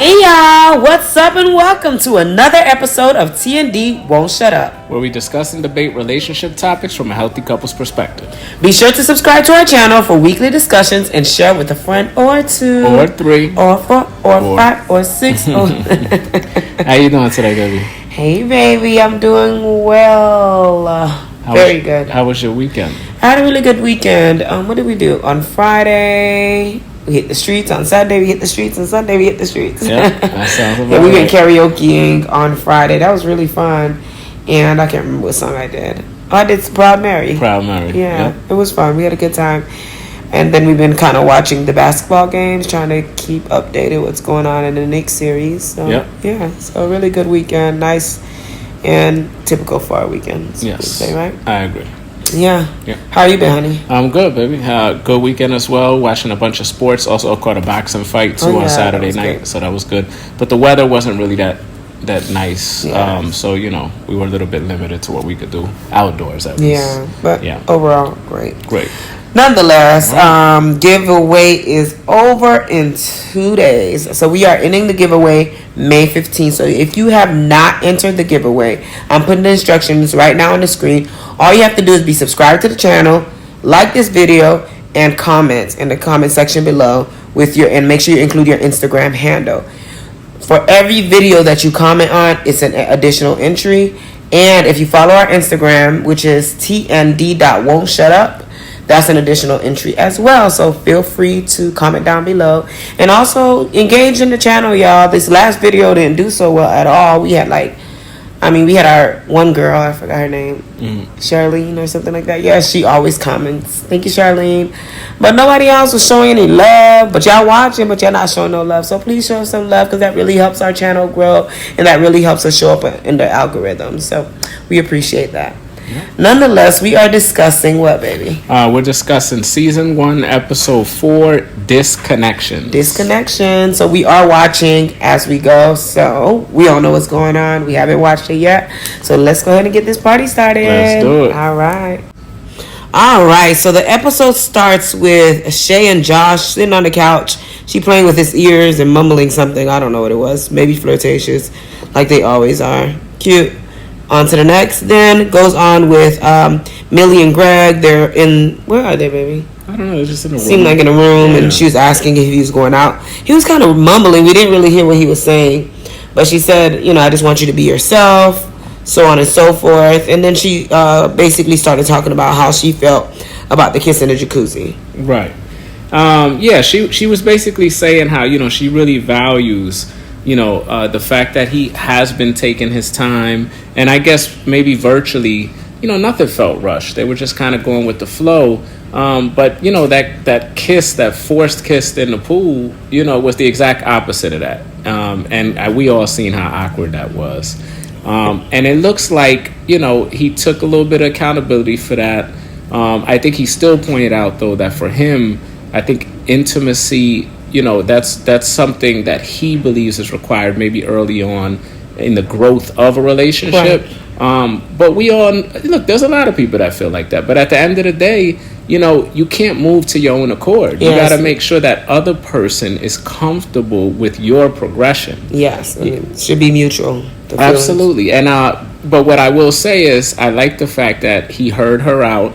Hey y'all, what's up and welcome to another episode of T&D Won't Shut Up, where we discuss and debate relationship topics from a healthy couple's perspective. Be sure to subscribe to our channel for weekly discussions and share with a friend or two. Or three. Or four, or five, or six. How you doing today, baby? Hey baby, I'm doing well. Very good. How was your weekend? I had a really good weekend. What did we do? On Friday, we hit the streets. On Saturday, we hit the streets. On Sunday, we hit the streets. Yeah, that sounds about yeah, we went right. karaokeing on Friday. That was really fun. And I can't remember what song I did. Oh, I did Proud Mary. Proud Mary. Yeah, yep. It was fun. We had a good time. And then we've been kind of watching the basketball games, trying to keep updated what's going on in the Knicks series. So, yep. Yeah, so a really good weekend. Nice and typical for our weekends. Yes. Say, right? I agree. Yeah. Yep. How you been, honey? I'm good, baby. Good weekend as well. Watching a bunch of sports. Also caught a boxing fight too on Saturday night, great. So that was good. But the weather wasn't really that nice. Yes. So we were a little bit limited to what we could do outdoors at least. Yeah, but overall, great. Nonetheless, giveaway is over in 2 days. So we are ending the giveaway May 15th. So if you have not entered the giveaway, I'm putting the instructions right now on the screen. All you have to do is be subscribed to the channel, like this video, and comment in the comment section below and make sure you include your Instagram handle. For every video that you comment on, it's an additional entry. And if you follow our Instagram, which is tnd.won'tshutup, that's an additional entry as well. So feel free to comment down below. And also engage in the channel, y'all. This last video didn't do so well at all. We had we had our one girl, I forgot her name, Charlene or something like that. Yeah, she always comments. Thank you, Charlene. But nobody else was showing any love. But y'all watching, but y'all not showing no love. So please show some love because that really helps our channel grow. And that really helps us show up in the algorithm. So we appreciate that. Yeah. Nonetheless, we are discussing what, baby? We're discussing season 1, episode 4, Disconnection. So we are watching as we go. So we all know what's going on. We haven't watched it yet. So let's go ahead and get this party started. Let's do it. All right. So the episode starts with Shay and Josh sitting on the couch. She playing with his ears and mumbling something. I don't know what it was. Maybe flirtatious, like they always are. Cute. On to the next. Then goes on with Millie and Greg. They're in. Where are they, baby? I don't know. They're just in a room. Seemed like in a room, and she was asking if he was going out. He was kind of mumbling. We didn't really hear what he was saying, but she said, I just want you to be yourself, so on and so forth. And then she basically started talking about how she felt about the kiss in the jacuzzi. Right. She was basically saying how she really values the fact that he has been taking his time, and I guess maybe virtually, nothing felt rushed. They were just kind of going with the flow. But that kiss, that forced kiss in the pool, was the exact opposite of that. And we all seen how awkward that was. And it looks like, he took a little bit of accountability for that. I think he still pointed out, though, that for him, I think intimacy, that's something that he believes is required maybe early on in the growth of a relationship. Right. But we all look, there's a lot of people that feel like that. But at the end of the day, you can't move to your own accord. Yes. You got to make sure that other person is comfortable with your progression. Yes, it should be mutual. Absolutely. And but what I will say is, I like the fact that he heard her out.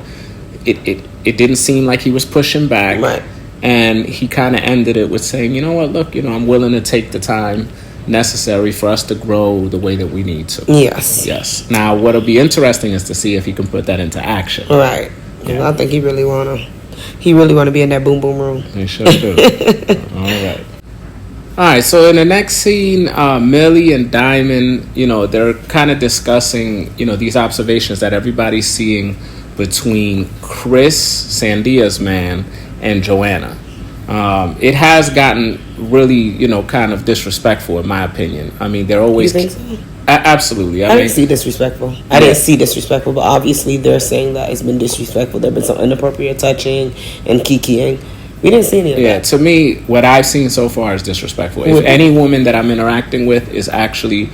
It didn't seem like he was pushing back. Right. And he kind of ended it with saying, you know what, look, I'm willing to take the time necessary for us to grow the way that we need to. Yes. Now, what'll be interesting is to see if he can put that into action. Right. Yeah. I think he really wanna be in that boom boom room. He sure do. All right. So in the next scene, Millie and Diamond, they're kind of discussing, these observations that everybody's seeing between Chris, Sandia's man, and Joanna. It has gotten really, kind of disrespectful, in my opinion. I mean, they're always... You think so? Absolutely. I didn't see disrespectful. I didn't see disrespectful, but obviously they're saying that it's been disrespectful. There have been some inappropriate touching and kikiing. We didn't see any of that. Yeah, to me, what I've seen so far is disrespectful. If any woman that I'm interacting with is actually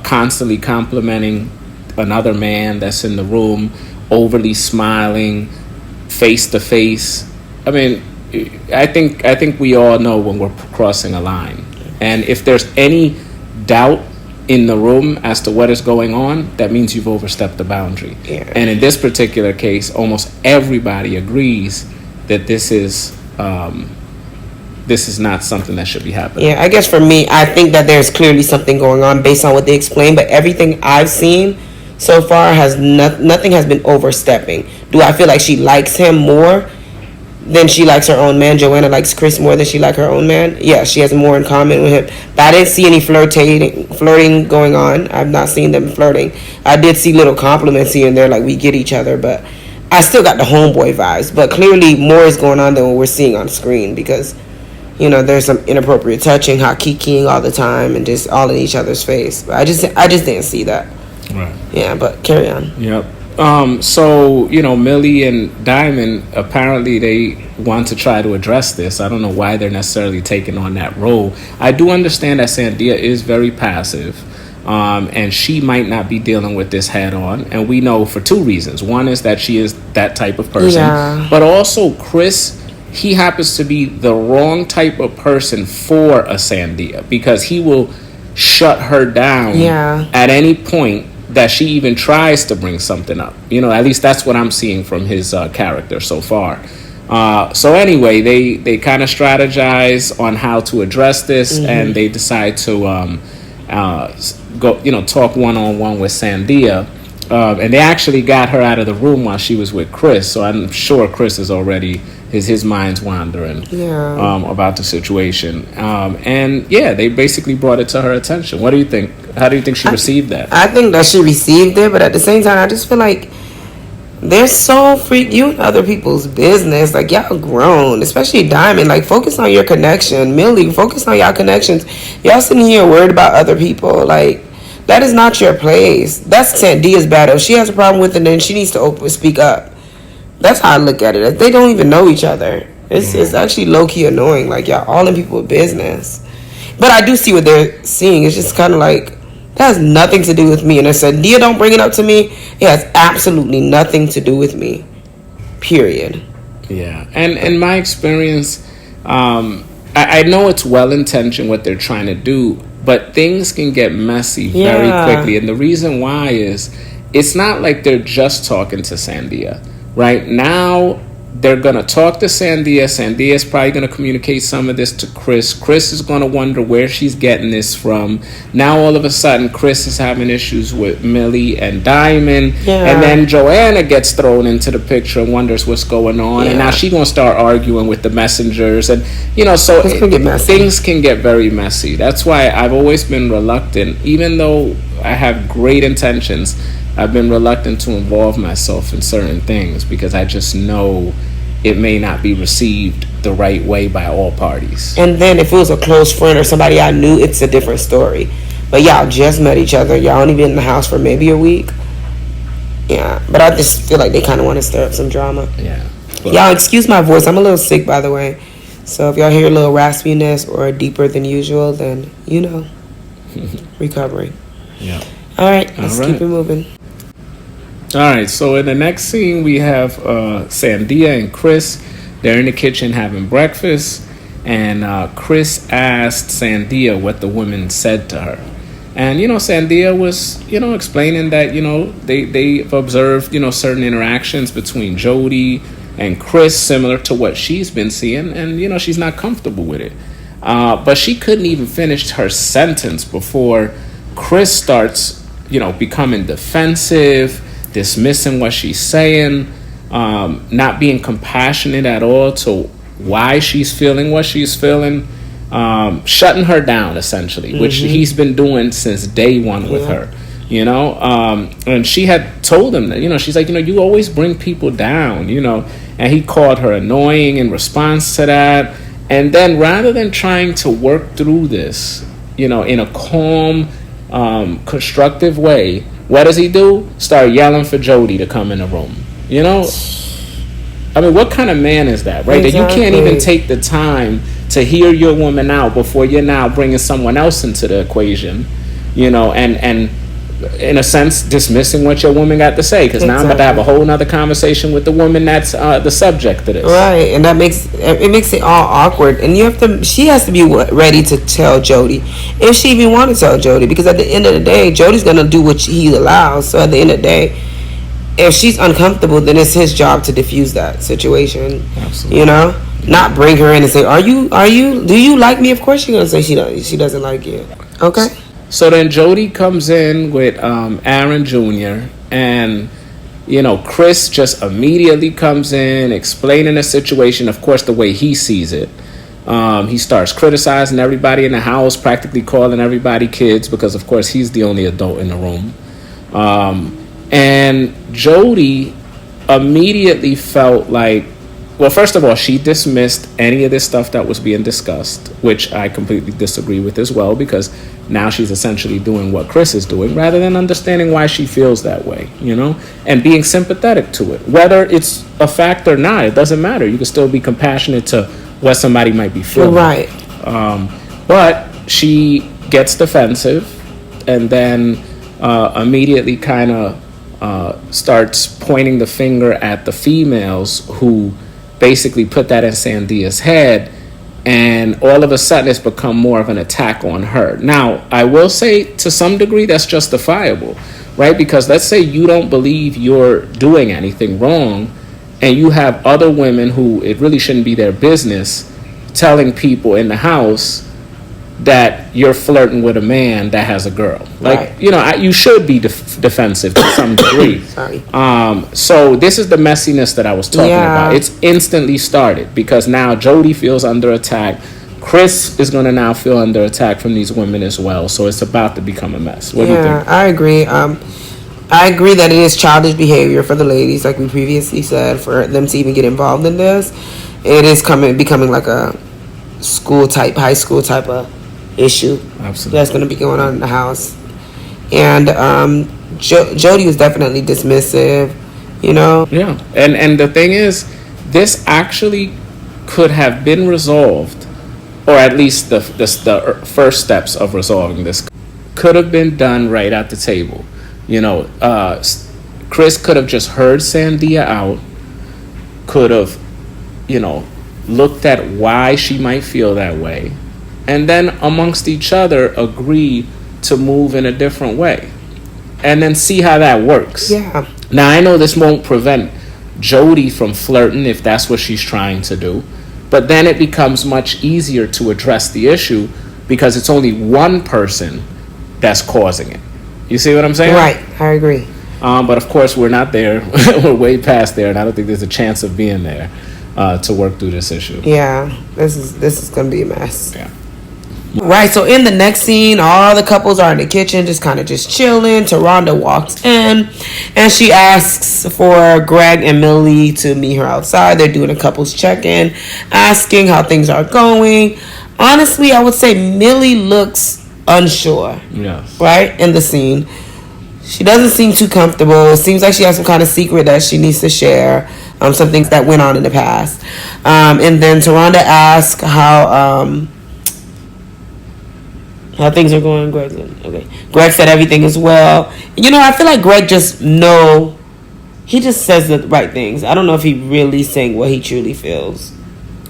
constantly complimenting another man that's in the room, overly smiling, face to face, I mean, I think we all know when we're crossing a line. And if there's any doubt in the room as to what is going on, that means you've overstepped the boundary. Yeah. And in this particular case, almost everybody agrees that this is not something that should be happening. Yeah, I guess for me, I think that there's clearly something going on based on what they explain, but everything I've seen so far has nothing has been overstepping. Do I feel like she likes him more than she likes her own man? Joanna likes Chris more than she likes her own man. Yeah, she has more in common with him. But I didn't see any flirting going on. I've not seen them flirting. I did see little compliments here and there, like we get each other, but I still got the homeboy vibes. But clearly more is going on than what we're seeing on screen, because there's some inappropriate touching, hot kikiing all the time, and just all in each other's face. But I just didn't see that. Right. Yeah, but carry on. Yep. So, Millie and Diamond, apparently they want to try to address this. I don't know why they're necessarily taking on that role. I do understand that Sandia is very passive, and she might not be dealing with this head on. And we know for two reasons. One is that she is that type of person. Yeah. But also Chris, he happens to be the wrong type of person for a Sandia, because he will shut her down at any point that she even tries to bring something up. At least that's what I'm seeing from his character so far. So anyway, they kind of strategize on how to address this, and they decide to go, talk one-on-one with Sandia. And they actually got her out of the room while she was with Chris. So I'm sure Chris is already his mind's wandering about the situation. And they basically brought it to her attention. What do you think? How do you think she received that? I think that she received it, but at the same time, I just feel like they're so you in other people's business. Like, y'all grown, especially Diamond. Like, focus on your connection. Millie, focus on y'all connections. Y'all sitting here worried about other people. Like, that is not your place. That's Sandia's battle. If she has a problem with it, then she needs to speak up. That's how I look at it. They don't even know each other. It's actually low-key annoying. Like, y'all all in people's business. But I do see what they're seeing. It's just kind of like, that has nothing to do with me. And if Sandia don't bring it up to me, it has absolutely nothing to do with me. Period. Yeah. And in my experience, I know it's well-intentioned what they're trying to do, but things can get messy very quickly. And the reason why is, it's not like they're just talking to Sandia. Right now, they're going to talk to Sandia. Sandia is probably going to communicate some of this to Chris. Chris is going to wonder where she's getting this from. Now, all of a sudden, Chris is having issues with Millie and Diamond. Yeah. And then Joanna gets thrown into the picture and wonders what's going on. Yeah. And now she's going to start arguing with the messengers. And, so things can get very messy. That's why I've always been reluctant, even though I have great intentions. I've been reluctant to involve myself in certain things because I just know it may not be received the right way by all parties. And then if it was a close friend or somebody I knew, it's a different story. But y'all just met each other. Y'all only been in the house for maybe a week. Yeah, but I just feel like they kind of want to stir up some drama. Yeah. Y'all excuse my voice. I'm a little sick, by the way. So if y'all hear a little raspiness or deeper than usual, then recovery. Yeah. All right, let's keep it moving. All right, so in the next scene, we have Sandia and Chris. They're in the kitchen having breakfast, and Chris asked Sandia what the woman said to her. And, Sandia was, explaining that, they've observed, certain interactions between Jody and Chris similar to what she's been seeing, and, she's not comfortable with it. But she couldn't even finish her sentence before Chris starts, becoming defensive, dismissing what she's saying, not being compassionate at all to why she's feeling what she's feeling, shutting her down essentially, which he's been doing since day one with her, and she had told him that, she's like, you always bring people down, and he called her annoying in response to that. And then rather than trying to work through this, in a calm, constructive way, what does he do? Start yelling for Jody to come in the room. I mean, what kind of man is that, right? Exactly. That you can't even take the time to hear your woman out before you're now bringing someone else into the equation, and in a sense, dismissing what your woman got to say. Because now I'm about to have a whole nother conversation with the woman that's the subject of this. Right, and that makes it all awkward. And she has to be ready to tell Jody, if she even want to tell Jody. Because at the end of the day, Jody's gonna do what he allows. So at the end of the day, if she's uncomfortable, then it's his job to diffuse that situation. Absolutely. You know, not bring her in and say, "Are you? Do you like me?" Of course, she's gonna say she doesn't like you. Okay. So then Jody comes in with Aaron Jr. and, Chris just immediately comes in explaining the situation, of course, the way he sees it. He starts criticizing everybody in the house, practically calling everybody kids because, of course, he's the only adult in the room. And Jody immediately felt like, well, first of all, she dismissed any of this stuff that was being discussed, which I completely disagree with as well, because now she's essentially doing what Chris is doing rather than understanding why she feels that way, and being sympathetic to it. Whether it's a fact or not, it doesn't matter. You can still be compassionate to what somebody might be feeling. Right. But she gets defensive and then immediately kind of starts pointing the finger at the females who basically put that in Sandia's head, and all of a sudden it's become more of an attack on her. Now, I will say to some degree that's justifiable, right? Because let's say you don't believe you're doing anything wrong, and you have other women who it really shouldn't be their business telling people in the house that you're flirting with a man that has a girl. Like, right. You should be defensive to some degree. Sorry. So this is the messiness that I was talking about. It's instantly started because now Jody feels under attack. Chris is going to now feel under attack from these women as well. So it's about to become a mess. What do you think? I agree. I agree that it is childish behavior for the ladies, like we previously said, for them to even get involved in this. It is becoming like a high school type of issue. Absolutely. That's going to be going on in the house. And Jody was definitely dismissive, Yeah. And the thing is, this actually could have been resolved, or at least the first steps of resolving this could have been done right at the table. Chris could have just heard Sandia out, could have, looked at why she might feel that way, and then amongst each other agree to move in a different way, and then see how that works. Yeah. Now, I know this won't prevent Jody from flirting if that's what she's trying to do, but then it becomes much easier to address the issue because it's only one person that's causing it. You see what I'm saying? Right. I agree. But of course, we're not there. We're way past there, and I don't think there's a chance of being there to work through this issue. Yeah. This is going to be a mess. Yeah. Right, so in the next scene, all the couples are in the kitchen, just chilling. Tonda walks in, and she asks for Greg and Millie to meet her outside. They're doing a couples check-in, asking how things are going. Honestly, I would say Millie looks unsure. Yes. Right, in the scene. She doesn't seem too comfortable. It seems like she has some kind of secret that she needs to share. Some things that went on in the past. And then Tonda asks how things are going. Greg, okay. Greg said everything is well. I feel like Greg he just says the right things. I don't know if he really saying what he truly feels.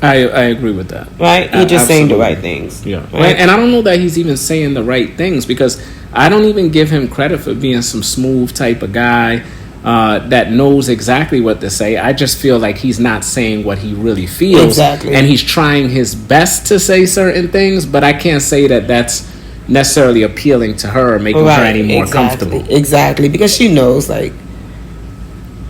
I agree with that. Right? He's just saying the right things. Yeah. Right? And I don't know that he's even saying the right things because I don't even give him credit for being some smooth type of guy that knows exactly what to say. I just feel like he's not saying what he really feels. Exactly. And he's trying his best to say certain things, but I can't say that that's necessarily appealing to her or making her any more comfortable. Exactly. Because she knows, like,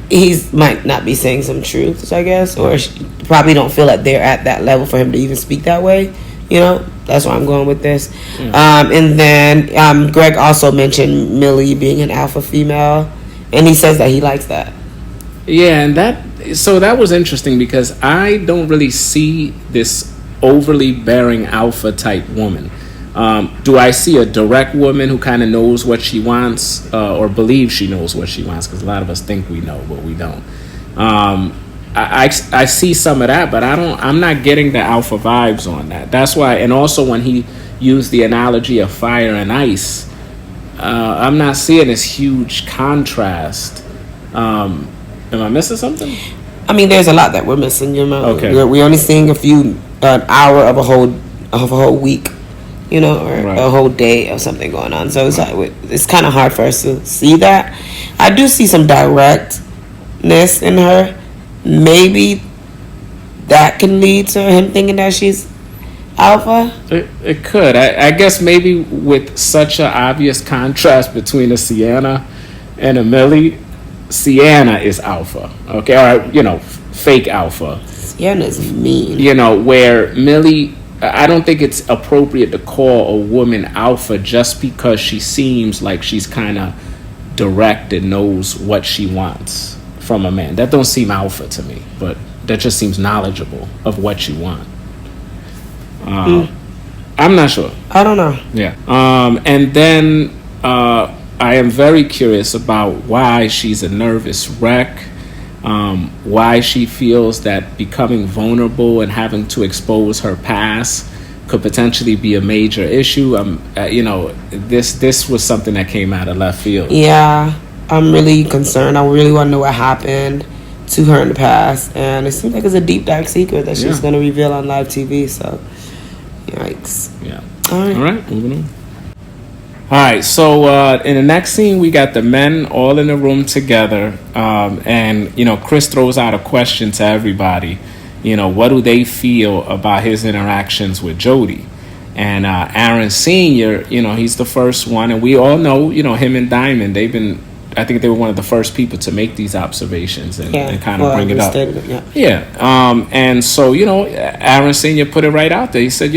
he might not be saying some truths, I guess, or she probably don't feel like they're at that level for him to even speak that way. That's why I'm going with this. Yeah. And then Greg also mentioned Millie being an alpha female, and he says that he likes that. Yeah, and that was interesting because I don't really see this overly bearing alpha type woman. Do I see a direct woman who kind of knows what she wants or believes she knows what she wants? Because a lot of us think we know, but we don't. I see some of that, but I'm not getting the alpha vibes on that. That's why, and also when he used the analogy of fire and ice, I'm not seeing this huge contrast. Am I missing something? I mean, there's a lot that we're missing. Okay. We're only seeing an hour of a whole week, or a whole day of something going on. So it's kind of hard for us to see that. I do see some directness in her. Maybe that can lead to him thinking that she's alpha. It could. I guess maybe with such an obvious contrast between a Sienna and a Millie, Sienna is alpha. Okay, or fake alpha. Sienna's mean. Where Millie, I don't think it's appropriate to call a woman alpha just because she seems like she's kind of direct and knows what she wants from a man. That don't seem alpha to me, but that just seems knowledgeable of what you want. I'm not sure. I don't know. Yeah. And then I am very curious about why she's a nervous wreck. Why she feels that becoming vulnerable and having to expose her past could potentially be a major issue. This was something that came out of left field. Yeah, I'm really concerned. I really want to know what happened to her in the past, and it seems like it's a deep, dark secret that she's going to reveal on live TV. So, yikes. Yeah. All right. Moving on. All right, so in the next scene, we got the men all in the room together, and Chris throws out a question to everybody. What do they feel about his interactions with Jody? And Aaron Senior, he's the first one, and we all know, him and Diamond. I think they were one of the first people to make these observations and kind of bring it up. And so Aaron Senior put it right out there. He said,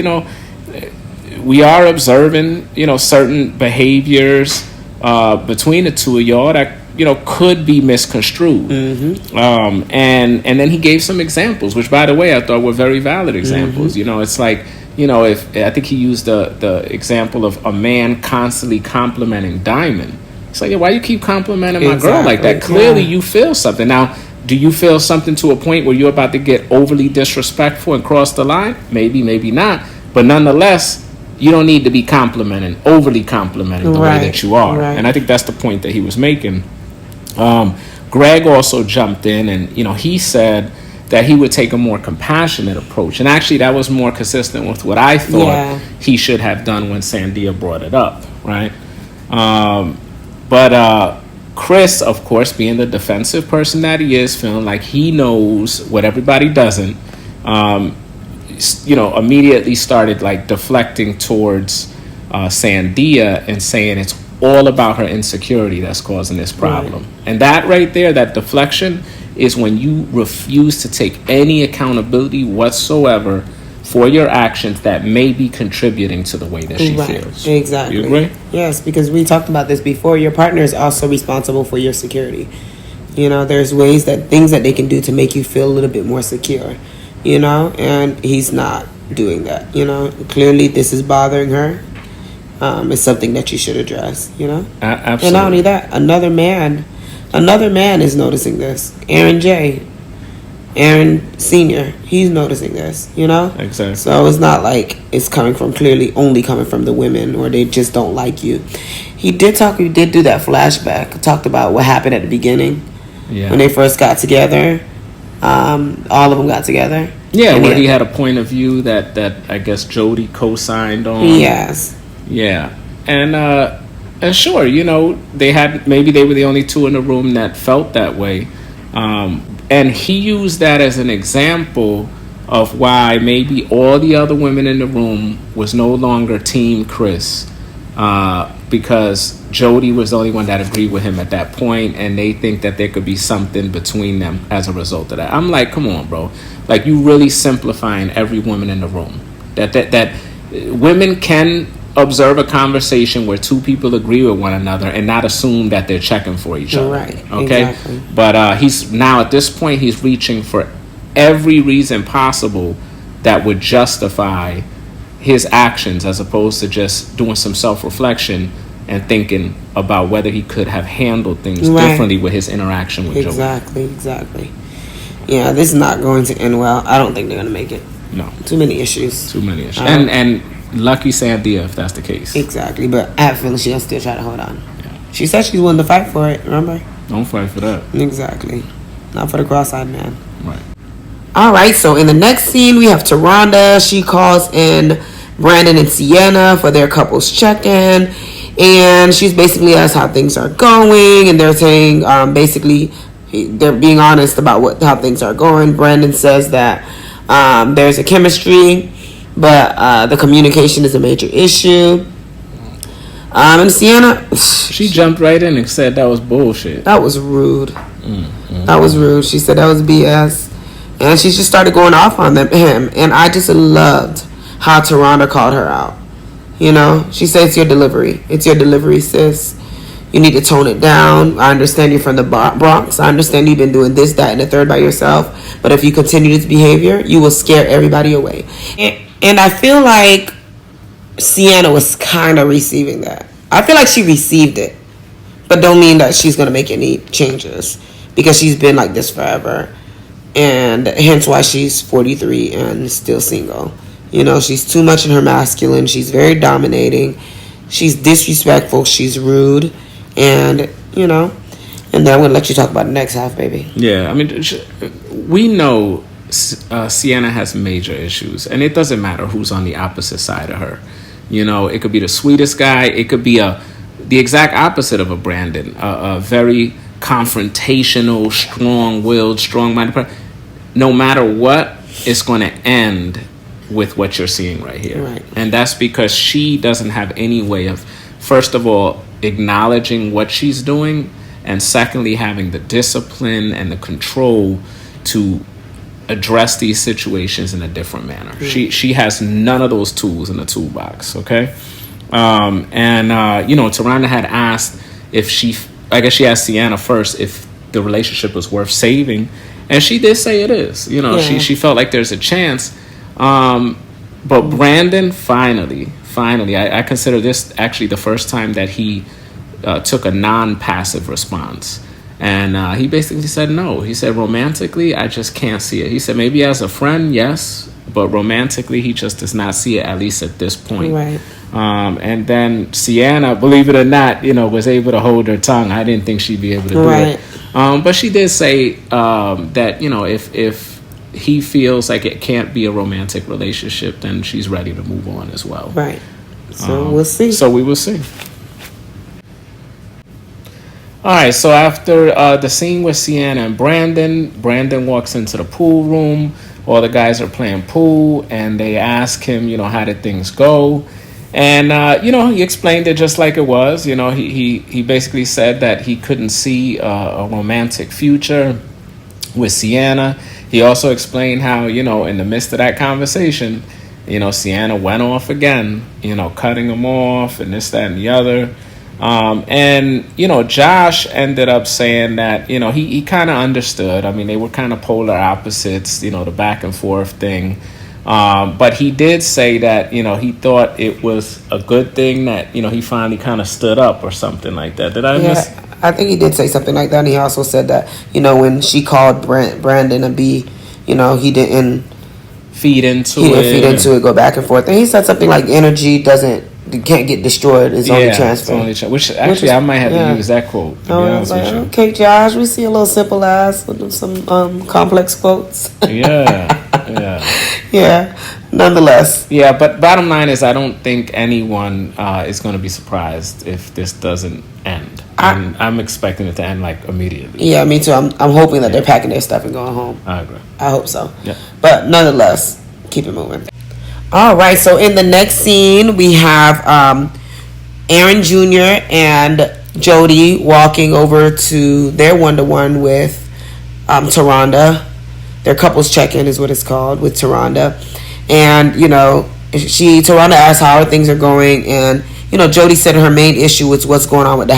we are observing, certain behaviors between the two of y'all that, could be misconstrued. Mm-hmm. And then he gave some examples, which, by the way, I thought were very valid examples. Mm-hmm. It's like, if I think he used the example of a man constantly complimenting Diamond. It's like, why you keep complimenting my girl like that? Clearly you feel something. Now, do you feel something to a point where you're about to get overly disrespectful and cross the line? Maybe, maybe not. But nonetheless, you don't need to be overly complimenting the way that you are. Right. And I think that's the point that he was making. Greg also jumped in and, he said that he would take a more compassionate approach. And actually, that was more consistent with what I thought he should have done when Sandia brought it up, right? But Chris, of course, being the defensive person that he is, feeling like he knows what everybody doesn't, immediately started deflecting towards Sandia and saying it's all about her insecurity that's causing this problem. Right. And that right there, that deflection, is when you refuse to take any accountability whatsoever for your actions that may be contributing to the way that she feels. Exactly. You agree? Yes, because we talked about this before. Your partner is also responsible for your security. There's things that they can do to make you feel a little bit more secure. And he's not doing that. Clearly this is bothering her. It's something that you should address. Absolutely. And not only that, another man is noticing this. Aaron Senior, he's noticing this. Exactly. So it's not like it's only coming from the women, or they just don't like you. He did do that flashback. Talked about what happened at the beginning when they first got together. All of them got together. Yeah, where he had a point of view that I guess Jody co-signed on. Yes. Yeah, and sure, maybe they were the only two in the room that felt that way, and he used that as an example of why maybe all the other women in the room was no longer Team Chris, because Jody was the only one that agreed with him at that point, and they think that there could be something between them as a result of that. I'm like, come on, bro. You really simplifying every woman in the room. That women can observe a conversation where two people agree with one another and not assume that they're checking for each other. Right. Okay? Exactly. But he's now at this point, he's reaching for every reason possible that would justify his actions, as opposed to just doing some self-reflection and thinking about whether he could have handled things differently with his interaction with Jody. Exactly. Yeah, this is not going to end well. I don't think they're going to make it. No. Too many issues. And lucky Sandia if that's the case. Exactly, but I have a feeling she'll still try to hold on. Yeah. She said she's willing to fight for it, remember? Don't fight for that. Exactly. Not for the cross-eyed man. Right. All right, so in the next scene, we have Tonda. She calls in Brandon and Sienna for their couples check-in. And she's basically asked how things are going. And they're saying, basically, they're being honest about how things are going. Brandon says that there's a chemistry, but the communication is a major issue. And Sienna, she jumped right in and said that was bullshit. That was rude. That was rude. She said that was BS. And she just started going off on him. And I just loved how Tonda called her out. You know, she said it's your delivery. It's your delivery, sis. You need to tone it down. I understand you're from the Bronx. I understand you've been doing this, that, and the third by yourself. But if you continue this behavior, you will scare everybody away. And I feel like Sienna was kind of receiving that. I feel like she received it. But don't mean that she's going to make any changes. Because she's been like this forever. And hence why she's 43 and still single. You know, she's too much in her masculine. She's very dominating. She's disrespectful. She's rude. And, you know, and then I'm going to let you talk about the next half, baby. Yeah, I mean, we know Sienna has major issues. And it doesn't matter who's on the opposite side of her. You know, it could be the sweetest guy. It could be the exact opposite of a Brandon. A very confrontational, strong-willed, strong-minded person. No matter what, it's going to end with what you're seeing right here. Right. And that's because she doesn't have any way of, first of all, acknowledging what she's doing, and secondly, having the discipline and the control to address these situations in a different manner. Mm. She has none of those tools in the toolbox, okay? You know, Tonda had asked if I guess she asked Sienna first if the relationship was worth saving, and she did say it is. You know, yeah. she felt like there's a chance. But Brandon, finally, I consider this actually the first time that he took a non-passive response. And he basically said no. He said, romantically, I just can't see it. He said, maybe as a friend, yes, but romantically, he just does not see it, at least at this point. Right. And then Sienna, believe it or not, you know, was able to hold her tongue. I didn't think she'd be able to do it. But she did say that, you know, if he feels like it can't be a romantic relationship, then she's ready to move on as well. Right. So we'll see. So we will see. All right. So after the scene with Sienna and Brandon walks into the pool room. All the guys are playing pool, and they ask him, you know, how did things go? And, you know, he explained it just like it was. You know, he basically said that he couldn't see a romantic future with Sienna. He also explained how, you know, in the midst of that conversation, you know, Sienna went off again, you know, cutting him off and this, that, and the other. And, you know, Josh ended up saying that, you know, he kind of understood. I mean, they were kind of polar opposites, you know, the back and forth thing. But he did say that, you know, he thought it was a good thing that, you know, he finally kind of stood up or something like that. Did I miss? I think he did say something like that. And he also said that, you know, when she called Brandon a B, you know, he didn't feed into it, go back and forth. And he said something like energy can't get destroyed, it's only transferred. Which actually I might have to use that quote. I was like, okay, Josh, we see a little simple ass with some complex quotes. Yeah. Nonetheless. Yeah, but bottom line is I don't think anyone is going to be surprised if this doesn't end. I'm expecting it to end like immediately. Yeah, me too. I'm hoping that they're packing their stuff and going home. I agree. I hope so. Yeah. But nonetheless, keep it moving. All right, so in the next scene, we have Aaron Jr. and Jody walking over to their one-to-one with Tonda. Their couples check-in is what it's called, with Tonda. And, you know, Tonda asked how things are going, and, you know, Jody said her main issue was what's going on with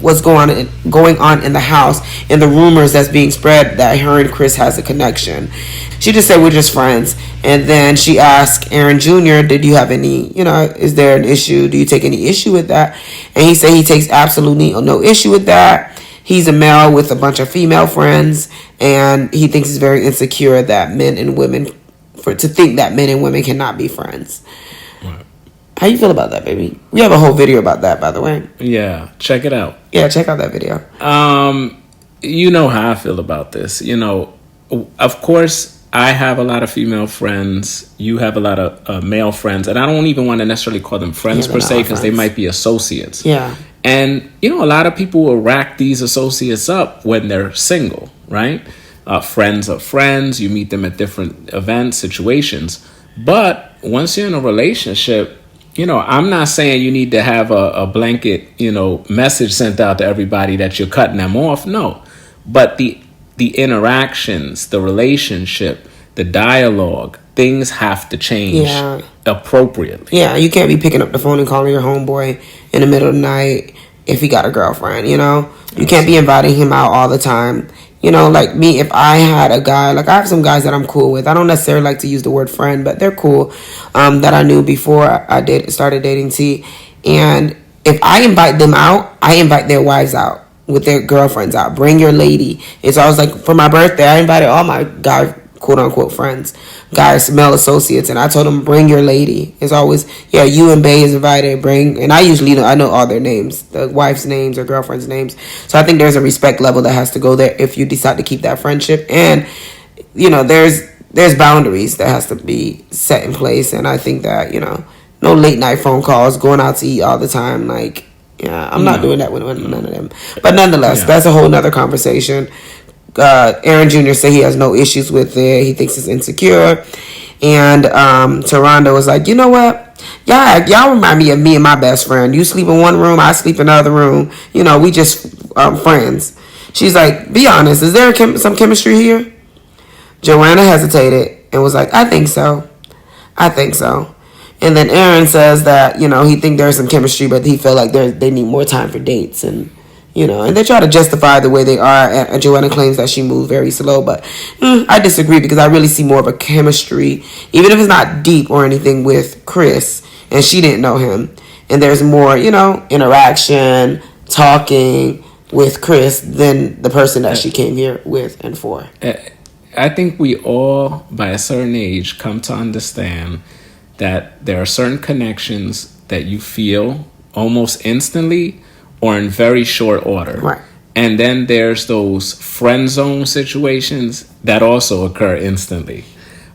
what's going on in the house, and the rumors that's being spread that her and Chris has a connection. She just said we're just friends. And then she asked Aaron Jr., did you have any, you know, is there an issue? Do you take any issue with that? And he said he takes absolutely no issue with that. He's a male with a bunch of female friends, and he thinks it's very insecure that men and women cannot be friends. Right. How you feel about that, baby? We have a whole video about that, by the way. Yeah, check it out. Yeah, check out that video. You know how I feel about this. You know, of course, I have a lot of female friends. You have a lot of male friends. And I don't even want to necessarily call them friends per se, because they might be associates. Yeah. And, you know, a lot of people will rack these associates up when they're single, right? Friends of friends. You meet them at different events, situations. But once you're in a relationship, you know, I'm not saying you need to have a blanket, you know, message sent out to everybody that you're cutting them off. No. But the interactions, the relationship, the dialogue, things have to change appropriately. Yeah, you can't be picking up the phone and calling your homeboy in the middle of the night if he got a girlfriend, you know? You can't be inviting him out all the time. You know, like me, if I had a guy, like I have some guys that I'm cool with. I don't necessarily like to use the word friend, but they're cool, that I knew before I started dating T. And if I invite them out, I invite their wives out with their girlfriends out. Bring your lady. It's always like, for my birthday, I invited all my guy, quote unquote, friends, guys, male associates, and I told them, bring your lady. It's always, yeah, you and Bay is invited, and I usually know, I know all their names, the wife's names or girlfriend's names. So I think there's a respect level that has to go there if you decide to keep that friendship. And, you know, there's boundaries that has to be set in place. And I think that, you know, no late night phone calls, going out to eat all the time, like, yeah, I'm not doing that with none of them. But nonetheless, that's a whole nother conversation. Aaron Jr. said he has no issues with it. He thinks it's insecure. And Toronto was like, you know what? Y'all remind me of me and my best friend. You sleep in one room, I sleep in another room. You know, we just friends. She's like, be honest, is there some chemistry here? Joanna hesitated and was like, I think so. And then Aaron says that, you know, he think there's some chemistry, but he felt like they need more time for dates. And, you know, and they try to justify the way they are. And Joanna claims that she moved very slow. But I disagree, because I really see more of a chemistry, even if it's not deep or anything, with Chris. And she didn't know him. And there's more, you know, interaction, talking with Chris than the person that she came here with and for. I think we all, by a certain age, come to understand that there are certain connections that you feel almost instantly or in very short order. Right. And then there's those friend zone situations that also occur instantly.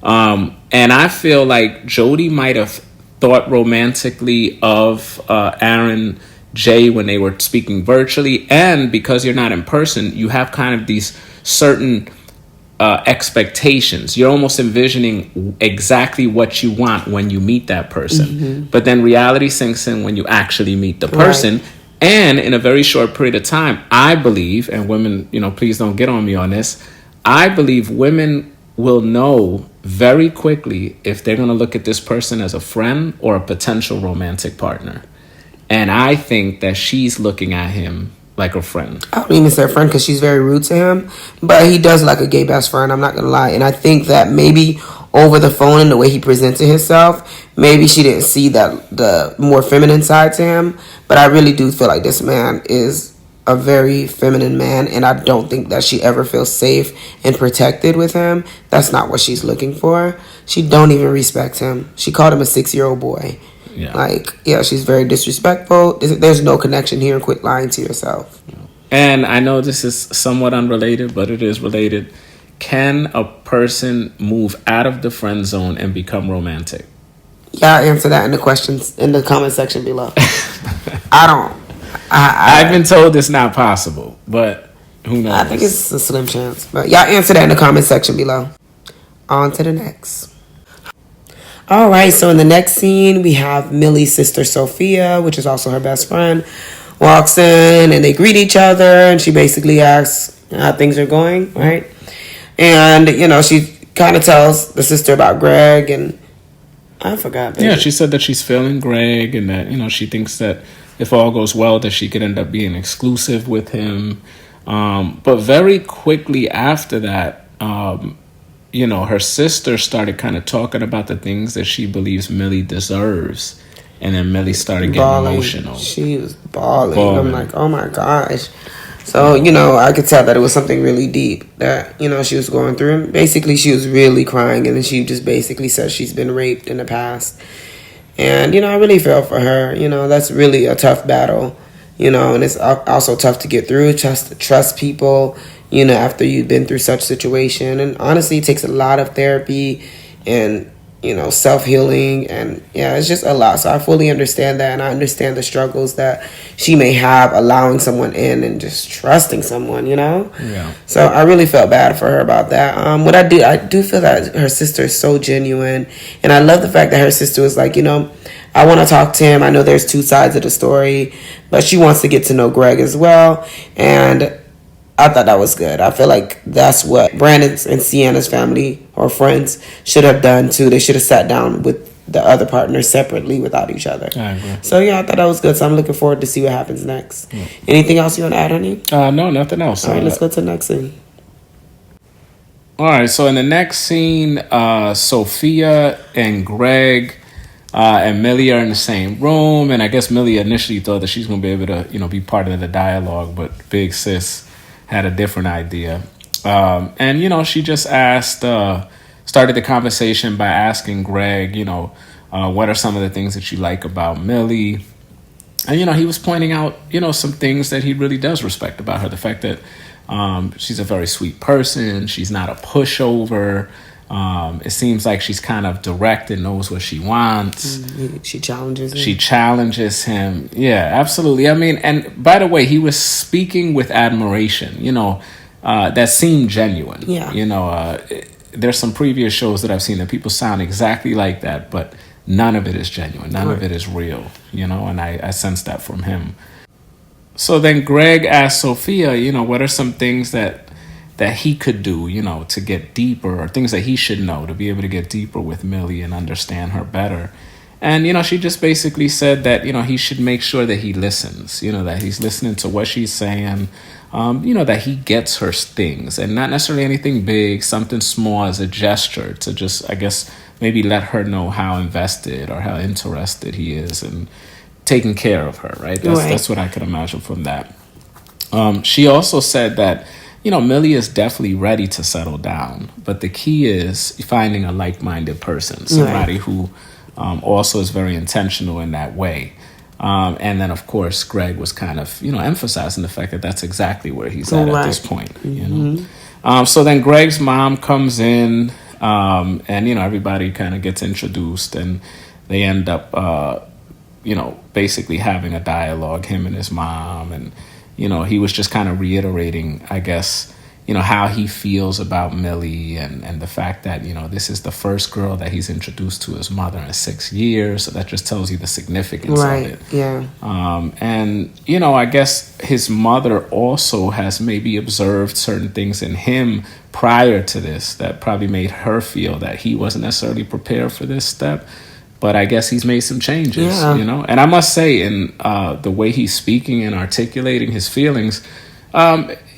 And I feel like Jody might have thought romantically of Aaron J when they were speaking virtually. And because you're not in person, you have kind of these certain expectations. You're almost envisioning exactly what you want when you meet that person. Mm-hmm. But then reality sinks in when you actually meet the person. Right. And in a very short period of time, I believe, and women, you know, please don't get on me on this, I believe women will know very quickly if they're going to look at this person as a friend or a potential romantic partner. And I think that she's looking at him like a friend. I don't even say a friend, because she's very rude to him, but he does like a gay best friend, I'm not gonna lie. And I think that maybe over the phone and the way he presented himself, maybe she didn't see that the more feminine side to him. But I really do feel like this man is a very feminine man, and I don't think that she ever feels safe and protected with him. That's not what she's looking for. She don't even respect him. She called him a 6-year-old boy. Yeah. Like, yeah, she's very disrespectful. There's no connection here, and quit lying to yourself. And I know this is somewhat unrelated, but it is related. Can a person move out of the friend zone and become romantic? Yeah, answer that in the questions in the comment section below. I've been told it's not possible, but who knows? I think it's a slim chance. But y'all answer that in the comment section below. On to the next. All right, so in the next scene, we have Millie's sister Sophia, which is also her best friend, walks in and they greet each other, and she basically asks how things are going, right? And, you know, she kind of tells the sister about Greg, and I forgot. Baby. Yeah, she said that she's feeling Greg, and that, you know, she thinks that if all goes well, that she could end up being exclusive with him. But very quickly after that, you know, her sister started kind of talking about the things that she believes Millie deserves. And then Millie started getting emotional. She was bawling. I'm like, oh my gosh. So, you know, I could tell that it was something really deep that, you know, she was going through. And basically, she was really crying. And then she just basically said she's been raped in the past. And, I really feel for her. That's really a tough battle, and it's also tough to get through, just to trust people, after you've been through such situation. And honestly, it takes a lot of therapy and, self-healing, and it's just a lot. So I fully understand that, and I understand the struggles that she may have allowing someone in and just trusting someone, Yeah. So I really felt bad for her about that. I do feel that her sister is so genuine, and I love the fact that her sister was like, I want to talk to him. I know there's two sides of the story, but she wants to get to know Greg as well, and I thought that was good. I feel like that's what Brandon's and Sienna's family or friends should have done too. They should have sat down with the other partners separately without each other. I agree. So I thought that was good. So I'm looking forward to see what happens next. Yeah. Anything else you want to add, honey? No, nothing else. All right, let's go to the next scene. All right, so in the next scene, Sophia and Greg and Millie are in the same room, and I guess Millie initially thought that she's going to be able to, be part of the dialogue, but Big Sis had a different idea. And, she just started the conversation by asking Greg, what are some of the things that you like about Millie? And, he was pointing out, some things that he really does respect about her. The fact that she's a very sweet person. She's not a pushover. It seems like she's kind of direct and knows what she wants. She challenges him. She challenges him. Yeah, absolutely. I mean, and by the way, he was speaking with admiration, that seemed genuine. Yeah. There's some previous shows that I've seen that people sound exactly like that, but none of it is genuine. None of it is real, and I sense that from him. So then Greg asked Sophia, what are some things that he could do, to get deeper, or things that he should know to be able to get deeper with Millie and understand her better. And, she just basically said that, he should make sure that he listens, that he's listening to what she's saying, that he gets her things, and not necessarily anything big, something small as a gesture to just, I guess, maybe let her know how invested or how interested he is in taking care of her, right? That's what I could imagine from that. She also said that, Millie is definitely ready to settle down, but the key is finding a like-minded person, somebody who also is very intentional in that way. And then, of course, Greg was kind of, emphasizing the fact that that's exactly where he's at this point. So then Greg's mom comes in, and, everybody kind of gets introduced, and they end up, basically having a dialogue, him and his mom. And, he was just kind of reiterating, I guess, how he feels about Millie and the fact that, this is the first girl that he's introduced to his mother in 6 years. So that just tells you the significance of it. Yeah. And, I guess his mother also has maybe observed certain things in him prior to this that probably made her feel that he wasn't necessarily prepared for this step. But I guess he's made some changes, And I must say, in the way he's speaking and articulating his feelings,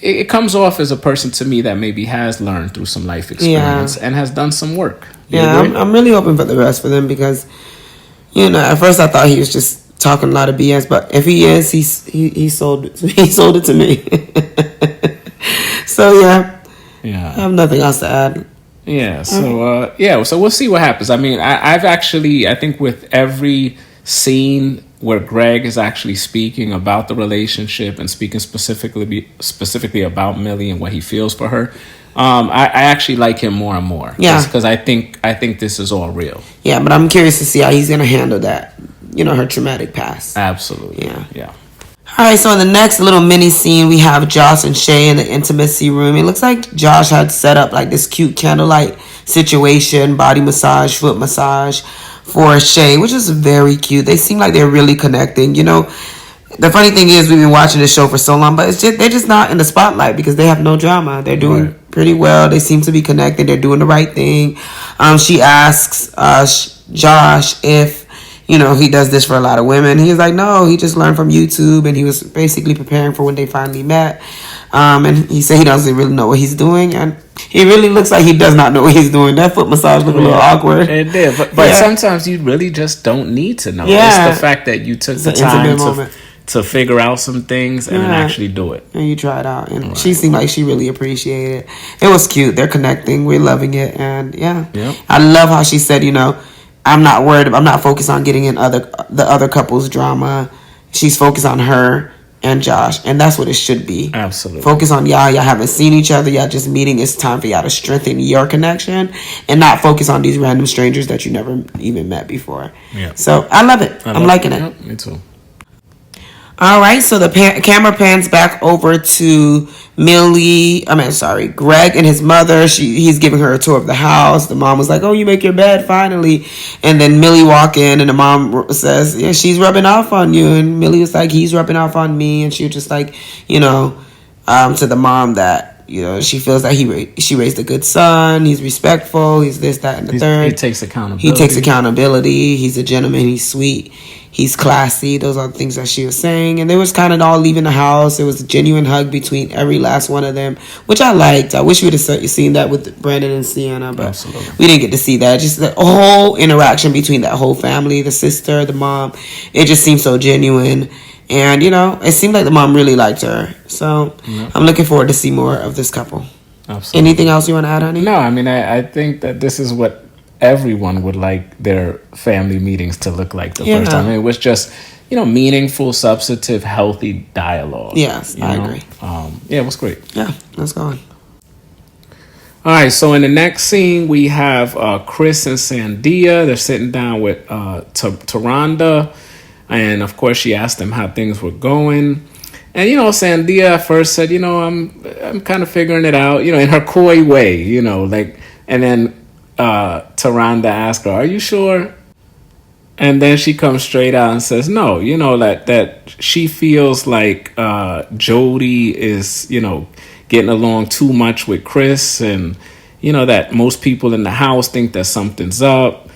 it comes off as a person to me that maybe has learned through some life experience and has done some work. I'm really hoping for the best for them because, at first I thought he was just talking a lot of BS, but if he is, he sold it to me. So I have nothing else to add. Yeah, so so we'll see what happens. I mean, I think with every scene where Greg is actually speaking about the relationship and speaking specifically about Millie and what he feels for her, I actually like him more and more. Yeah, because I think this is all real. Yeah, but I'm curious to see how he's gonna handle that. Her traumatic past. Absolutely. Yeah. All right, so in the next little mini scene, we have Josh and Shay in the intimacy room. It looks like Josh had set up like this cute candlelight situation, body massage, foot massage for Shay, which is very cute. They seem like they're really connecting. The funny thing is we've been watching this show for so long, but they're just not in the spotlight because they have no drama. They're doing pretty well. They seem to be connected. They're doing the right thing. She asks Josh if he does this for a lot of women. He was like, no, he just learned from YouTube, and he was basically preparing for when they finally met. And he said he doesn't really know what he's doing, and he really looks like he does not know what he's doing. That foot massage looked a little awkward. It did, but sometimes you really just don't need to know. Yeah. It's the fact that you took the time to figure out some things and then actually do it. And you try it out, and she seemed like she really appreciated it. It was cute. They're connecting. We're loving it, and I love how she said, I'm not focused on getting in the other couple's drama. She's focused on her and Josh, and that's what it should be. Absolutely. Focus on y'all haven't seen each other, y'all just meeting. It's time for y'all to strengthen your connection and not focus on these random strangers that you never even met before. Yeah. So I love it. I'm liking it. Yep, me too. All right, so the camera pans back over to Greg and his mother. He's giving her a tour of the house. The mom was like, "Oh, you make your bed finally." And then Millie walk in, and the mom says, "Yeah, she's rubbing off on you." And Millie was like, "He's rubbing off on me." And she was just like, to the mom that she feels that she raised a good son. He's respectful. He's this, that, and the third. He takes accountability. He's a gentleman. He's sweet. He's classy. Those are the things that she was saying. And they was kind of all leaving the house. It was a genuine hug between every last one of them, which I liked. I wish we would have seen that with Brandon and Sienna, but Absolutely. We didn't get to see that. Just the whole interaction between that whole family, the sister, the mom, it just seemed so genuine. And, it seemed like the mom really liked her. So I'm looking forward to see more of this couple. Absolutely. Anything else you want to add, honey? No, I mean, I think that this is what everyone would like their family meetings to look like the first time. I mean, it was just, meaningful, substantive, healthy dialogue. Yes, I agree. It was great. Yeah, let's go on. All right, so in the next scene, we have Chris and Sandia. They're sitting down with Tonda. And, of course, she asked them how things were going. And, Sandia at first said, I'm kind of figuring it out, in her coy way, and then Tonda asked her, "Are you sure?" And then she comes straight out and says, "No, that she feels like Jody is, getting along too much with Chris, and that most people in the house think that something's up."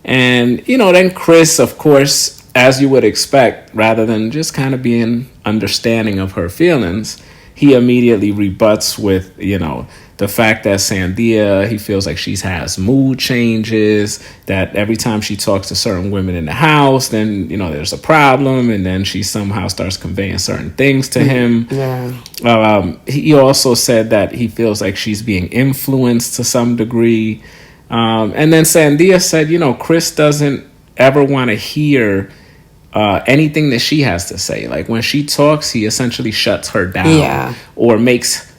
And then Chris, of course, as you would expect, rather than just kind of being understanding of her feelings, he immediately rebuts with, the fact that Sandia, he feels like she has mood changes, that every time she talks to certain women in the house, then, there's a problem, and then she somehow starts conveying certain things to him. Yeah. He also said that he feels like she's being influenced to some degree. And then Sandia said, Chris doesn't ever want to hear anything that she has to say. Like when she talks, he essentially shuts her down or makes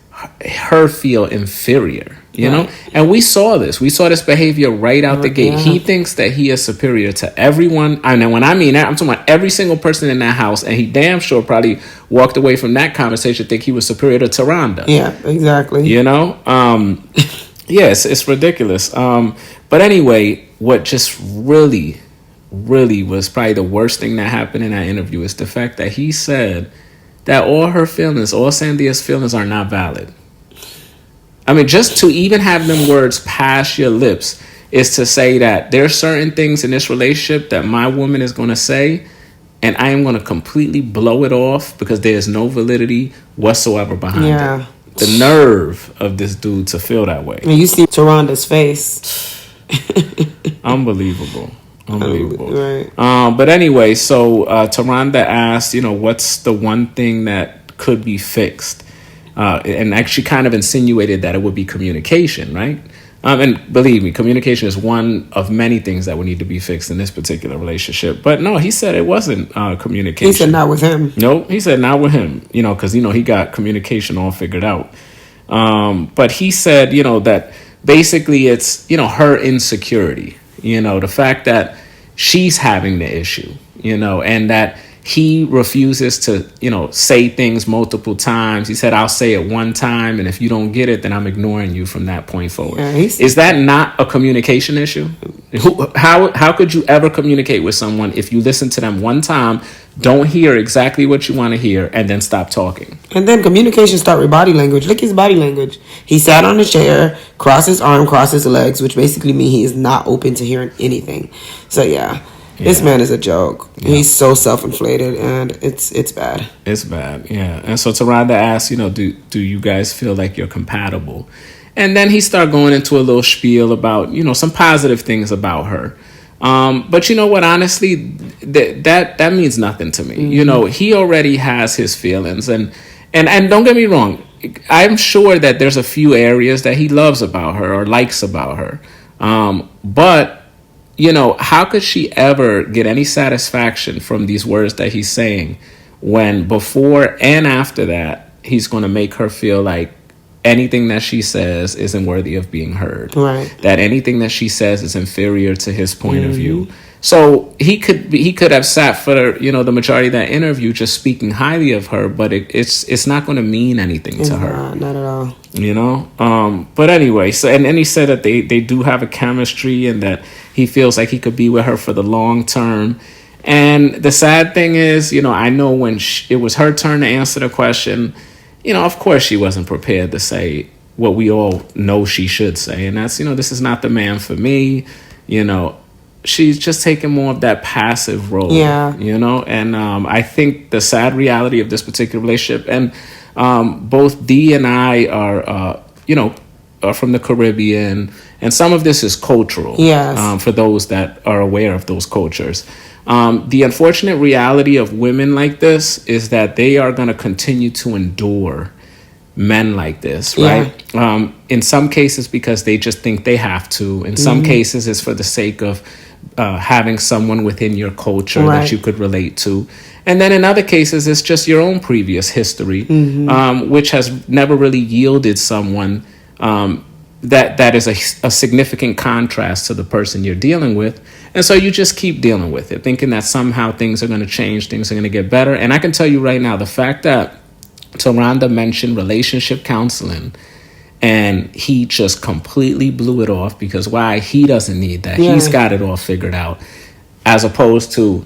her feel inferior, you know? And we saw this behavior right out the gate. He thinks that he is superior to everyone. And when I mean that, I'm talking about every single person in that house, and he damn sure probably walked away from that conversation think he was superior to Tonda. Yeah, exactly. Yes, it's ridiculous. But anyway, what just really was probably the worst thing that happened in that interview is the fact that he said that all Sandia's feelings are not valid. I mean, just to even have them words pass your lips is to say that there are certain things in this relationship that my woman is going to say, and I am going to completely blow it off because there is no validity whatsoever behind it. The nerve of this dude to feel that way. And you see Tonda's face. Unbelievable. Right. But anyway, so Tonda asked, what's the one thing that could be fixed? And actually kind of insinuated that it would be communication, right? And believe me, communication is one of many things that would need to be fixed in this particular relationship. But no, he said it wasn't communication. He said not with him. No, he said not with him, because, he got communication all figured out. But he said, that basically it's, her insecurity, the fact that she's having the issue, and that he refuses to, say things multiple times. He said, I'll say it one time, and if you don't get it, then I'm ignoring you from that point forward. Yeah, is that not a communication issue? How could you ever communicate with someone if you listen to them one time, don't hear exactly what you want to hear, and then stop talking? And then communication start with body language. Look at his body language. He sat on the chair, crossed his arm, crossed his legs, which basically means he is not open to hearing anything. So this man is a joke. Yeah. He's so self-inflated, and it's bad. It's bad, yeah. And so Tonda asked, do you guys feel like you're compatible? And then he started going into a little spiel about, some positive things about her. But you know what? Honestly, that means nothing to me. Mm-hmm. He already has his feelings, and don't get me wrong. I'm sure that there's a few areas that he loves about her or likes about her. But how could she ever get any satisfaction from these words that he's saying when before and after that he's going to make her feel like anything that she says isn't worthy of being heard, right? That anything that she says is inferior to his point of view. So he could have sat for the majority of that interview just speaking highly of her, but it's not going to mean anything to her. Not at all. But anyway, so and he said that they do have a chemistry and that he feels like he could be with her for the long term. And the sad thing is, I know when it was her turn to answer the question, of course she wasn't prepared to say what we all know she should say, and that's this is not the man for me. She's just taking more of that passive role. Yeah. And I think the sad reality of this particular relationship, and both Dee and I are from the Caribbean, and some of this is cultural. Yes. For those that are aware of those cultures. The unfortunate reality of women like this is that they are going to continue to endure men like this, right? In some cases because they just think they have to. In some cases it's for the sake of having someone within your culture that you could relate to. And then in other cases it's just your own previous history, which has never really yielded someone that is a significant contrast to the person you're dealing with. And so you just keep dealing with it, thinking that somehow things are going to change, things are going to get better. And I can tell you right now, the fact that Tonda mentioned relationship counseling and he just completely blew it off because why? He doesn't need that. He's got it all figured out. As opposed to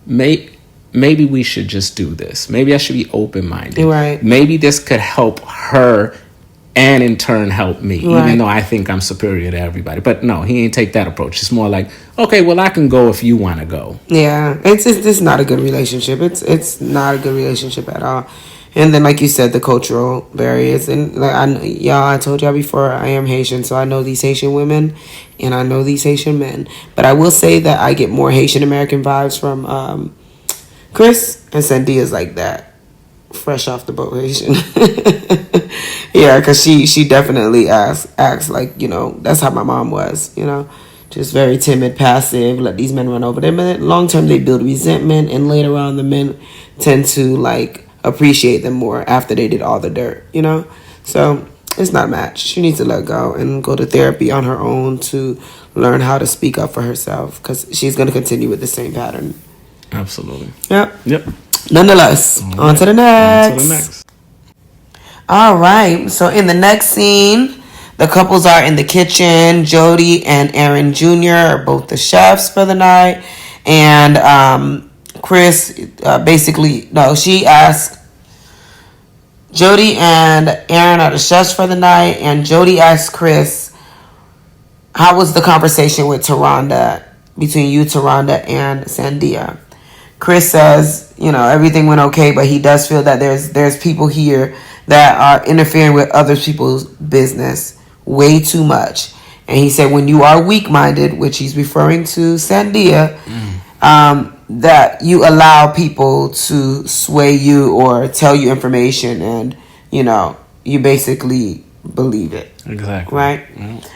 maybe we should just do this. Maybe I should be open-minded. Right. Maybe this could help her and in turn help me, even though I think I'm superior to everybody. But no, he ain't take that approach. It's more like, okay, well, I can go if you want to go. Yeah, it's not a good relationship. It's not a good relationship at all. And then, like you said, the cultural barriers. And like I told y'all before, I am Haitian, so I know these Haitian women and I know these Haitian men. But I will say that I get more Haitian American vibes from Chris, and Sandia's like that, fresh off the boat Haitian. Yeah, because she definitely acts like, that's how my mom was, just very timid, passive, let these men run over them. But long term, they build resentment, and later on, the men tend to appreciate them more after they did all the dirt, So it's not a match. She needs to let go and go to therapy on her own to learn how to speak up for herself, because she's going to continue with the same pattern. Absolutely. Yep. Nonetheless, on to the next. All right. So in the next scene, the couples are in the kitchen. Jody and Aaron Jr. are both the chefs for the night. And Chris she asked, Jody and Aaron are the chefs for the night. And Jody asked Chris, how was the conversation with between you, Tonda, and Sandia? Chris says, everything went okay, but he does feel that there's people here that are interfering with other people's business way too much. And he said when you are weak-minded, which he's referring to Sandia, that you allow people to sway you or tell you information and, you basically believe it. Exactly. Right? Mm-hmm.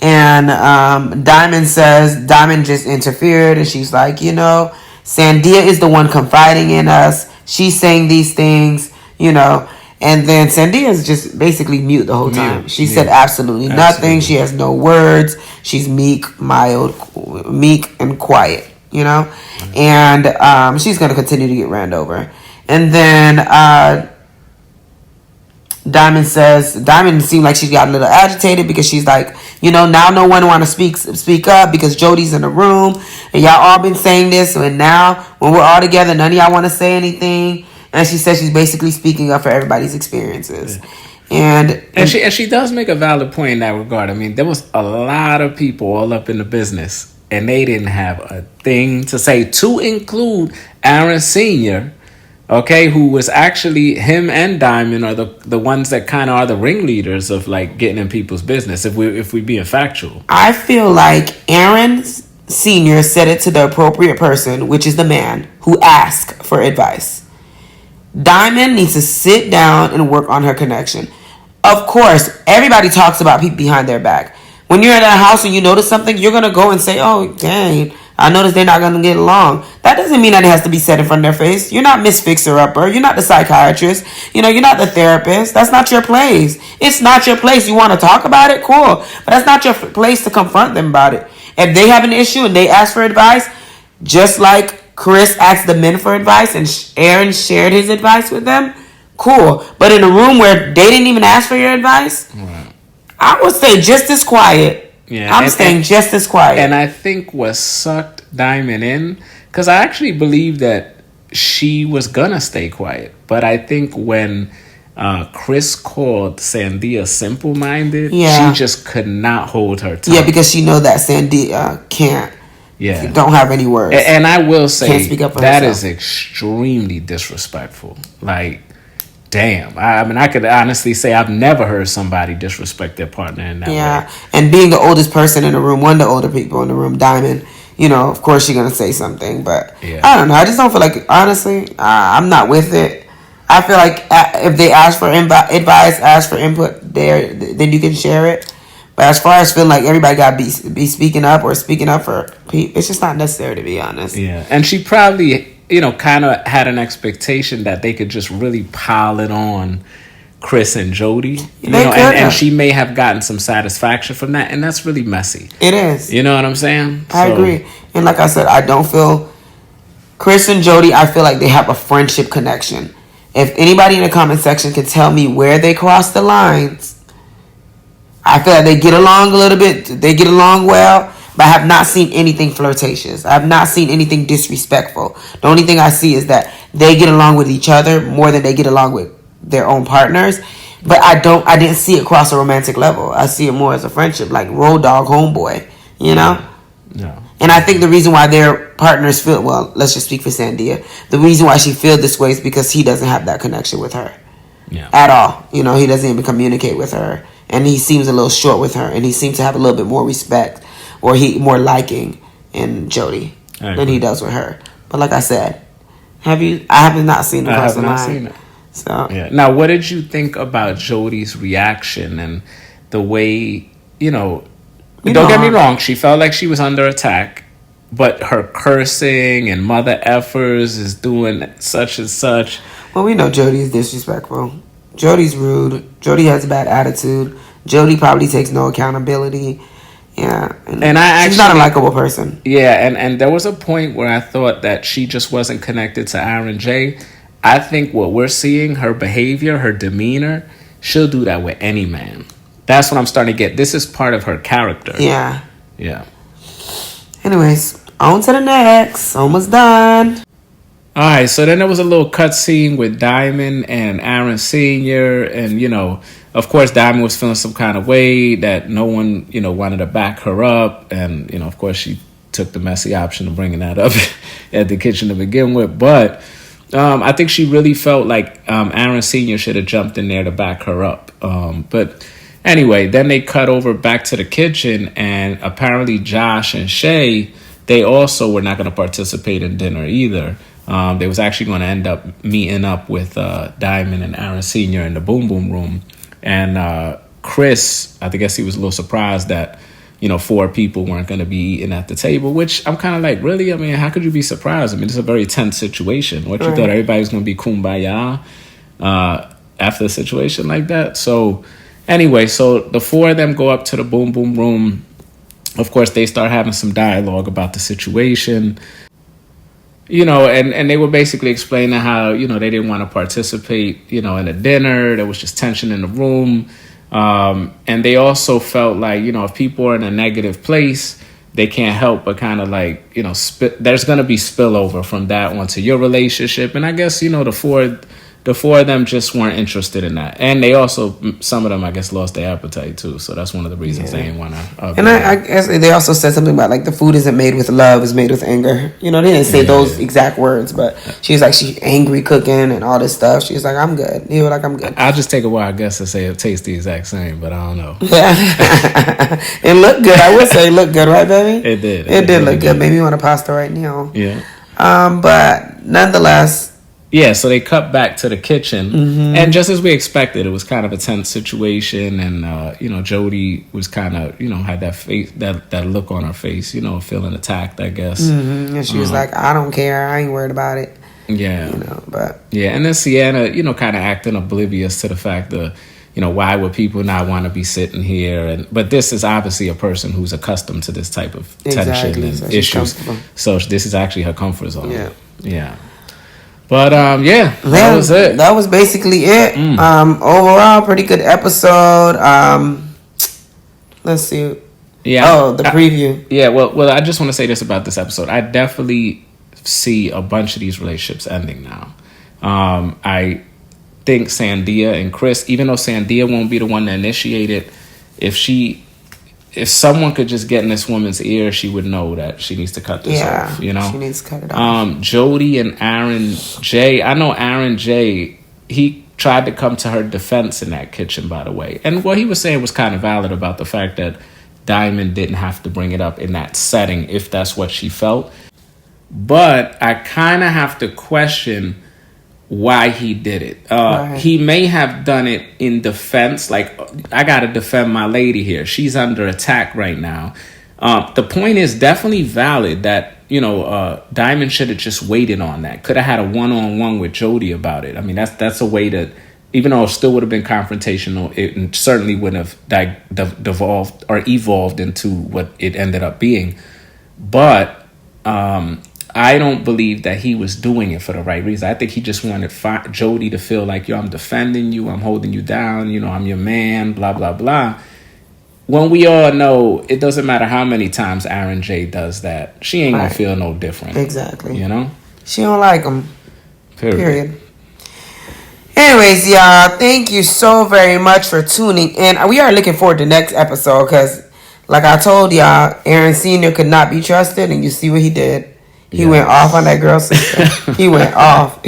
And Diamond just interfered, and she's like, Sandia is the one confiding in us. She's saying these things, and then Sandia is just basically mute the whole time. She said absolutely nothing. She has no words. She's meek and quiet, and she's going to continue to get ran over. And then Diamond seemed like she got a little agitated because she's like, now no one want to speak up because Jody's in the room and y'all all been saying this, and now when we're all together, none of y'all want to say anything. And she says she's basically speaking up for everybody's experiences. And she does make a valid point in that regard. I mean, there was a lot of people all up in the business and they didn't have a thing to say, to include Aaron Sr., okay, who was actually, him and Diamond are the ones that kind of are the ringleaders of getting in people's business, if we being factual. I feel like Aaron Sr. said it to the appropriate person, which is the man who asked for advice. Diamond needs to sit down and work on her connection. Of course, everybody talks about people behind their back, When you're in that house and you notice something, you're gonna go and say, "Oh, dang, I noticed they're not gonna get along." That doesn't mean that it has to be said in front of their face. You're not Miss Fixer Upper. You're not the psychiatrist. You're not the therapist. That's not your place. It's not your place. You want to talk about it, cool, but that's not your place to confront them about it. If they have an issue and they ask for advice, just like Chris asked the men for advice and Aaron shared his advice with them, cool. But in a room where they didn't even ask for your advice. Right. I would say just as quiet. Yeah, I'm staying just as quiet. And I think what sucked Diamond in, because I actually believe that she was gonna stay quiet, but I think when Chris called Sandia simple-minded, she just could not hold her tongue. Yeah, because she know that Sandia can't. Yeah, don't have any words. And I will say can't speak up for that herself. Is extremely disrespectful. Like. Damn. I mean, I could honestly say I've never heard somebody disrespect their partner in that way. Yeah, and being the oldest person in the room, one of the older people in the room, Diamond, of course you're going to say something. But I don't know. I just don't feel like, honestly, I'm not with it. I feel like if they ask for advice, ask for input there, then you can share it. But as far as feeling like everybody got to be speaking up or speaking up for people, it's just not necessary, to be honest. Yeah, and she probably... kind of had an expectation that they could just really pile it on Chris and Jody. And she may have gotten some satisfaction from that, and that's really messy. It is. You know what I'm saying? I agree. And like I said, I don't feel... Chris and Jody, I feel like they have a friendship connection. If anybody in the comment section can tell me where they cross the lines, I feel like they get along a little bit. They get along well. But I have not seen anything flirtatious. I have not seen anything disrespectful. The only thing I see is that they get along with each other more than they get along with their own partners. But I didn't see it cross a romantic level. I see it more as a friendship, like road dog, homeboy, No. And I think the reason why their partners feel, well, let's just speak for Sandia. The reason why she feels this way is because he doesn't have that connection with her. Yeah. At all. He doesn't even communicate with her. And he seems a little short with her. And he seems to have a little bit more respect. Or he more liking in Jody than he does with her. But like I said, I have not seen the cross the line. I have not seen it. So yeah. Now, what did you think about Jody's reaction and the way don't get me wrong, she felt like she was under attack, but her cursing and mother effers is doing such and such. Well, we know Jody is disrespectful. Jody's rude. Jody has a bad attitude. Jody probably takes no accountability. Yeah, and she's not a likable person. Yeah, and there was a point where I thought that she just wasn't connected to Aaron J. I think what we're seeing, her behavior, her demeanor, she'll do that with any man. That's what I'm starting to get. This is part of her character. Yeah. Yeah. Anyways, on to the next. Almost done. All right, so then there was a little cutscene with Diamond and Aaron Sr. And, of course, Diamond was feeling some kind of way that no one, wanted to back her up. And, of course, she took the messy option of bringing that up at the kitchen to begin with. But I think she really felt like Aaron Sr. should have jumped in there to back her up. But anyway, then they cut over back to the kitchen. And apparently Josh and Shay, they also were not going to participate in dinner either. They was actually going to end up meeting up with Diamond and Aaron Sr. in the Boom Boom Room. And Chris, I guess he was a little surprised that, 4 people weren't going to be eating at the table, which I'm kind of like, really? I mean, how could you be surprised? I mean, it's a very tense situation. What, you thought everybody was going to be kumbaya after a situation like that? So anyway, so the 4 of them go up to the Boom Boom Room. Of course, they start having some dialogue about the situation. And they were basically explaining how, they didn't want to participate, in a dinner. There was just tension in the room. And they also felt like, if people are in a negative place, they can't help but kind of like, there's going to be spillover from that onto your relationship. And I guess, the 4 of them just weren't interested in that. And they also, some of them, I guess, lost their appetite, too. So that's one of the reasons they didn't want to. And I guess they also said something about, like, the food isn't made with love, it's made with anger. They didn't say those exact words, but she was like, she's angry cooking and all this stuff. She was like, I'm good. He was like, I'm good. I'll just take a while, I guess, to say it tastes the exact same, but I don't know. It looked good. I would say it looked good, right, baby? It did. It did look good. Maybe you want a pasta right now. Yeah. But nonetheless, Yeah, so they cut back to the kitchen, and just as we expected, it was kind of a tense situation, and Jody was kind of had that face, that look on her face, feeling attacked, I guess. And she was like, "I don't care, I ain't worried about it." Yeah, but yeah, and then Sienna, kind of acting oblivious to the fact that, why would people not want to be sitting here? But this is obviously a person who's accustomed to this type of tension and so issues. So this is actually her comfort zone. Yeah. But that was it. That was basically it. Overall, pretty good episode. Let's see. Yeah. Oh, the preview. Yeah. Well, I just want to say this about this episode. I definitely see a bunch of these relationships ending now. I think Sandia and Chris, even though Sandia won't be the one to initiate it, if someone could just get in this woman's ear, she would know that she needs to cut this off. She needs to cut it off. Jody and Aaron J. I know Aaron J. He tried to come to her defense in that kitchen, by the way, and what he was saying was kind of valid about the fact that Diamond didn't have to bring it up in that setting if that's what she felt. But I kind of have to question why he did it. Right. He may have done it in defense, like, I gotta defend my lady here, she's under attack right now. The point is definitely valid that Diamond should have just waited on that, could have had a one-on-one with Jody about it. I mean, that's a way to, even though it still would have been confrontational, it certainly wouldn't have devolved or evolved into what it ended up being. But I don't believe that he was doing it for the right reason. I think he just wanted Jody to feel like, I'm defending you, I'm holding you down, I'm your man, blah, blah, blah. When we all know, it doesn't matter how many times Aaron J does that, she ain't gonna feel no different. Exactly. She don't like him. Period. Anyways, y'all, thank you so very much for tuning in. We are looking forward to the next episode because, like I told y'all, Aaron Sr. could not be trusted, and you see what he did. He went off on that girl's sister. He went off.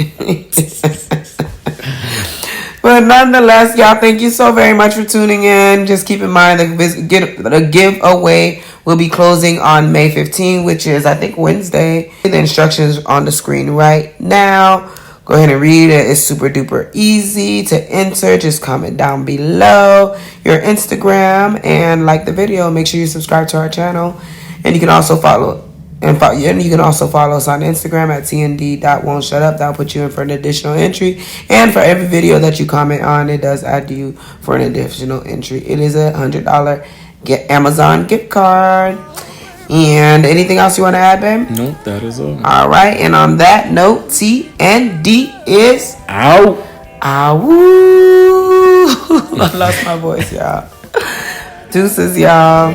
But nonetheless, y'all, thank you so very much for tuning in. Just keep in mind the giveaway will be closing on May 15th, which is, I think, Wednesday. The instructions on the screen right now. Go ahead and read it. It's super duper easy to enter. Just comment down below your Instagram and like the video. Make sure you subscribe to our channel. And you can also follow us on Instagram at tnd.won'tshutup. That'll put you in for an additional entry. And for every video that you comment on, it does add you for an additional entry. It is a $100 Amazon gift card. And anything else you want to add, babe? Nope, that is all. All right, and on that note, TND is out. Ow. I lost my voice, y'all. Deuces, y'all.